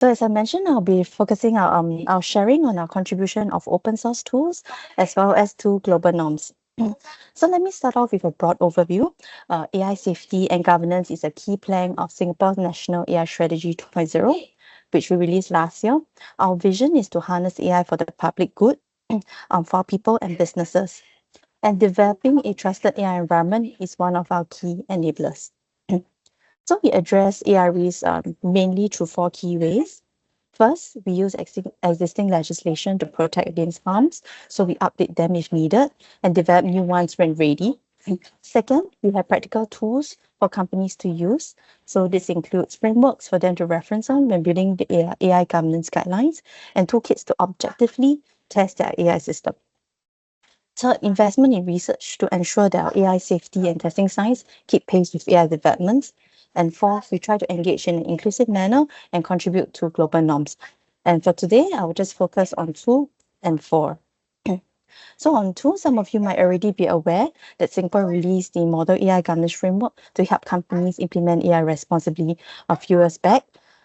So as I mentioned, I'll be focusing our sharing on our contribution of open source tools as well as to global norms. So let me start off with a broad overview. AI safety and governance is a key plank of Singapore's National AI Strategy 2.0, which we released last year. Our vision is to harness AI for the public good, for people and businesses. And developing a trusted AI environment is one of our key enablers. So we address AI risks mainly through four key ways. First, we use existing legislation to protect against harms, so we update them if needed and develop new ones when ready. Second, we have practical tools for companies to use. So this includes frameworks for them to reference on when building the AI governance guidelines and toolkits to objectively test their AI system. Third, investment in research to ensure that our AI safety and testing science keep pace with AI developments. And fourth, we try to engage in an inclusive manner and contribute to global norms. And for today, I will just focus on 2 and 4. So on 2, some of you might already be aware that Singapore released the Model AI Governance Framework to help companies implement AI responsibly a few years back.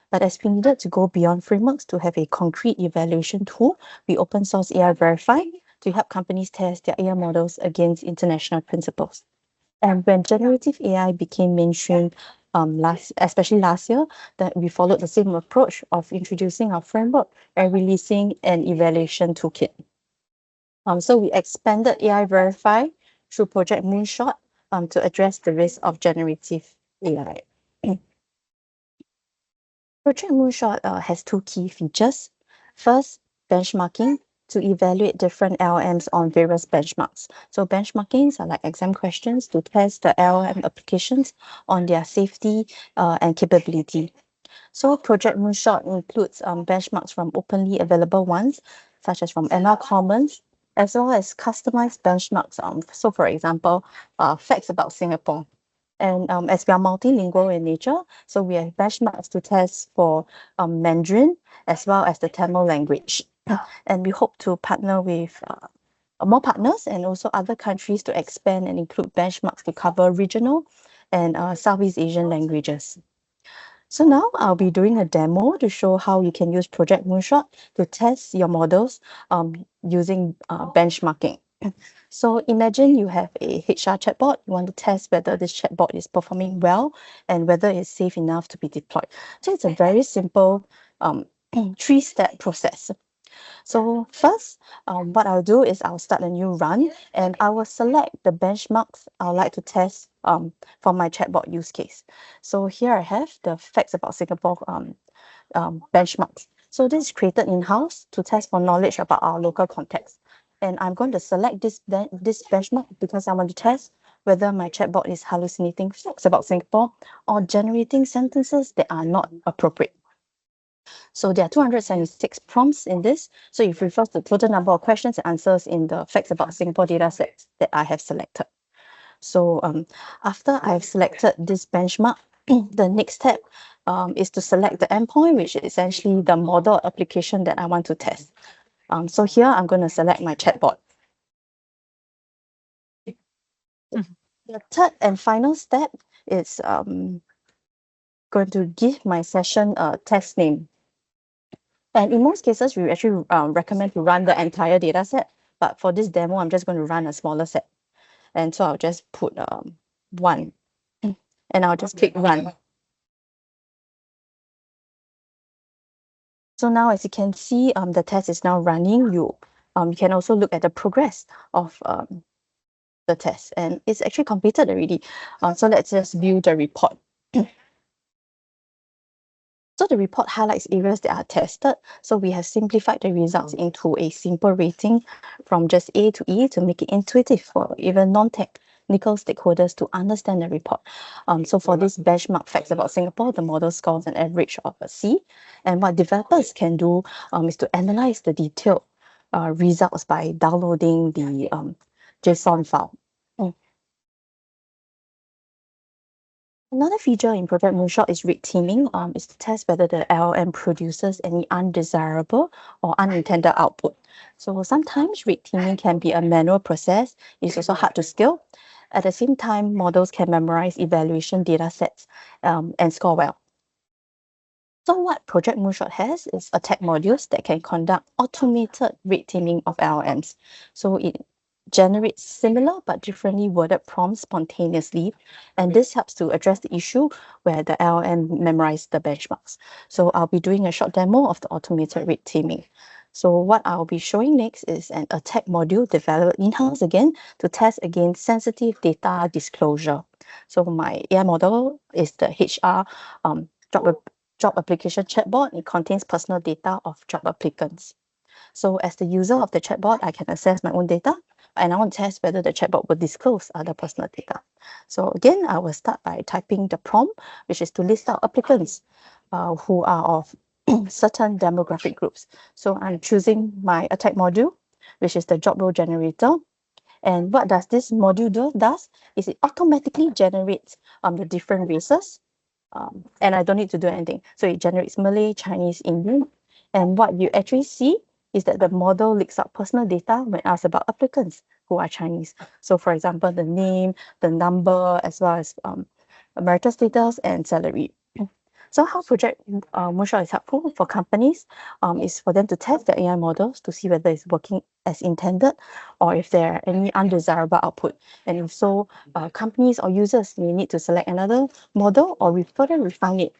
But as we needed to go beyond frameworks to have a concrete evaluation tool, we open source AI Verify to help companies test their AI models against international principles. And when generative AI became mainstream, especially last year, that we followed the same approach of introducing our framework and releasing an evaluation toolkit. So we expanded AI Verify through Project Moonshot to address the risk of generative AI. Project Moonshot has 2 key features. First, benchmarking to evaluate different LLMs on various benchmarks. So benchmarkings are like exam questions to test the LLM applications on their safety and capability. So Project Moonshot includes benchmarks from openly available ones, such as from ML Commons, as well as customized benchmarks. So for example, facts about Singapore. And as we are multilingual in nature, so we have benchmarks to test for Mandarin as well as the Tamil language. And we hope to partner with more partners and also other countries to expand and include benchmarks to cover regional and Southeast Asian languages. So now I'll be doing a demo to show how you can use Project Moonshot to test your models using benchmarking. So imagine you have a HR chatbot. You want to test whether this chatbot is performing well and whether it's safe enough to be deployed. So it's a very simple 3-step process. So first, what I'll do is I'll start a new run and I will select the benchmarks I would like to test for my chatbot use case. So here I have the facts about Singapore benchmarks. So this is created in-house to test for knowledge about our local context. And I'm going to select this benchmark because I want to test whether my chatbot is hallucinating facts about Singapore or generating sentences that are not appropriate. So there are 276 prompts in this. So it refers to the total number of questions and answers in the facts about Singapore datasets that I have selected. So after I've selected this benchmark, the next step is to select the endpoint, which is essentially the model application that I want to test. So here I'm going to select my chatbot. The third and final step is going to give my session a test name. And in most cases, we actually recommend to run the entire data set. But for this demo, I'm just going to run a smaller set. And so I'll just put 1. And I'll just click run. So now, as you can see, the test is now running. You can also look at the progress of the test. And it's actually completed already. So let's just view the report. So the report highlights areas that are tested. So we have simplified the results into a simple rating from just A to E to make it intuitive for even non-technical stakeholders to understand the report. So for this benchmark facts about Singapore, the model scores an average of a C. And what developers can do is to analyze the detailed results by downloading the JSON file. Another feature in Project Moonshot is red teaming, is to test whether the LLM produces any undesirable or unintended output. So sometimes red teaming can be a manual process. It's also hard to scale. At the same time, models can memorize evaluation data sets and score well. So what Project Moonshot has is attack modules that can conduct automated red teaming of LLMs. So it generates similar but differently worded prompts spontaneously, and this helps to address the issue where the LLM memorized the benchmarks. So I'll be doing a short demo of the automated red teaming. So what I'll be showing next is an attack module developed in-house again to test against sensitive data disclosure. So my AI model is the HR job application chatbot. It contains personal data of job applicants. So as the user of the chatbot, I can access my own data, and I want to test whether the chatbot will disclose other personal data. So again, I will start by typing the prompt, which is to list out applicants who are of certain demographic groups. So I'm choosing my attack module, which is the job role generator. And what does this module do? Is it automatically generates the different races, and I don't need to do anything. So it generates Malay, Chinese, Indian. And what you actually see is that the model leaks out personal data when asked about applicants who are Chinese. So for example, the name, the number, as well as marital status and salary. So how Project Moonshot is helpful for companies is for them to test their AI models to see whether it's working as intended or if there are any undesirable output. And if so, companies or users may need to select another model or further refine it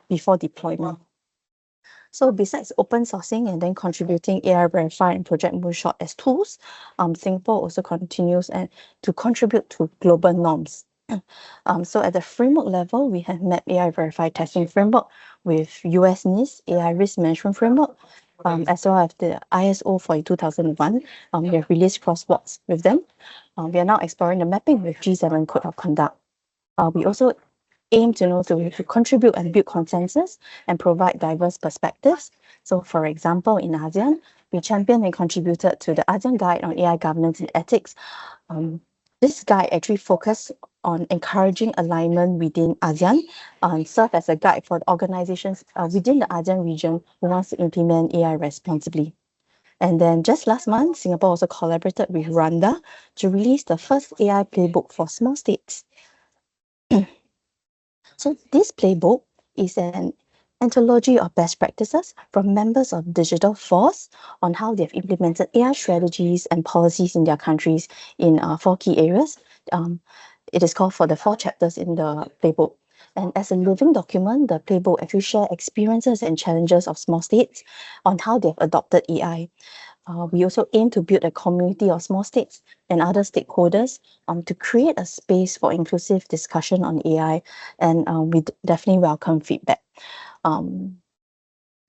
before deployment. So besides open sourcing and then contributing AI Verify and Project Moonshot as tools, Singapore also continues to contribute to global norms. So at the framework level, we have mapped AI Verify testing framework with US NIST AI Risk Management Framework, as well as the ISO 42001. We have released crosswalks with them. We are now exploring the mapping with G7 Code of Conduct. We also aim to contribute and build consensus and provide diverse perspectives. So for example, in ASEAN, we championed and contributed to the ASEAN Guide on AI Governance and Ethics. This guide actually focused on encouraging alignment within ASEAN and serve as a guide for the organizations within the ASEAN region who wants to implement AI responsibly. And then just last month, Singapore also collaborated with Rwanda to release the first AI playbook for small states. So this playbook is an anthology of best practices from members of Digital Force on how they've implemented AI strategies and policies in their countries in 4 key areas. It is called for the 4 chapters in the playbook. And as a living document, the playbook actually share experiences and challenges of small states on how they've adopted AI. We also aim to build a community of small states and other stakeholders to create a space for inclusive discussion on AI, and we definitely welcome feedback.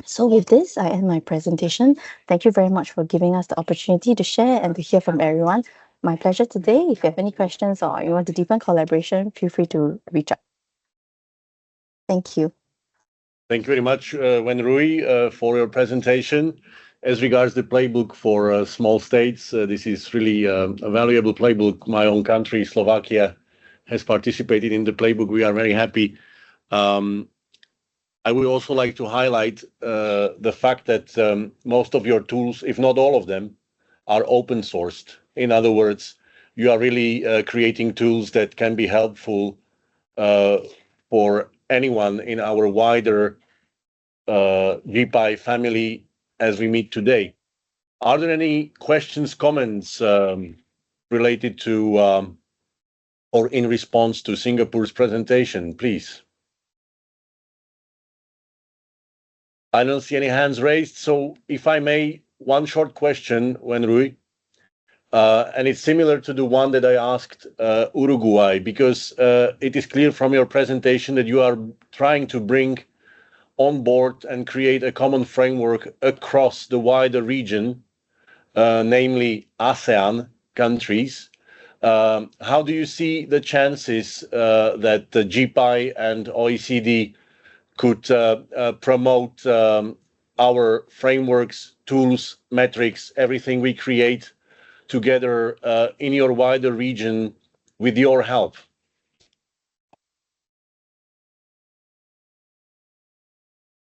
So with this, I end my presentation. Thank you very much for giving us the opportunity to share and to hear from everyone. My pleasure today. If you have any questions or you want to deepen collaboration, feel free to reach out. Thank you. Thank you very much, Wen Rui, for your presentation. As regards the playbook for small states, this is really a valuable playbook. My own country, Slovakia, has participated in the playbook. We are very happy. I would also like to highlight the fact that most of your tools, if not all of them, are open sourced. In other words, you are really creating tools that can be helpful for anyone in our wider GPI family as we meet today. Are there any questions, comments related to or in response to Singapore's presentation, please? I don't see any hands raised, so if I may, one short question, Wen Rui, and it's similar to the one that I asked Uruguay, because it is clear from your presentation that you are trying to bring on board and create a common framework across the wider region, namely ASEAN countries. How do you see the chances that the GPI and OECD could promote our frameworks, tools, metrics, everything we create together in your wider region with your help?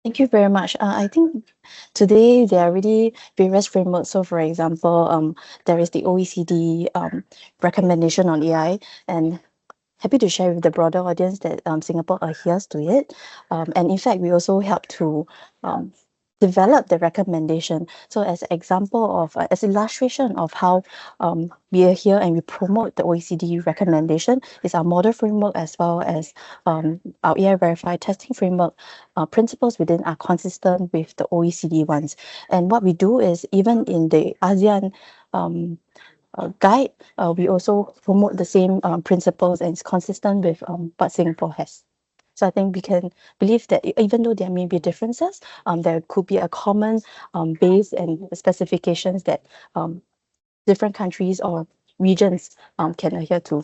Thank you very much. I think today there are already various frameworks. So for example, there is the OECD recommendation on AI, and happy to share with the broader audience that Singapore adheres to it. And in fact, we also help to develop the recommendation. So as an example of, as illustration of how we adhere and we promote the OECD recommendation is our model framework as well as our AI verified testing framework principles within are consistent with the OECD ones. And what we do is even in the ASEAN guide, we also promote the same principles and it's consistent with what Singapore has. So I think we can believe that even though there may be differences, there could be a common base and specifications that different countries or regions can adhere to.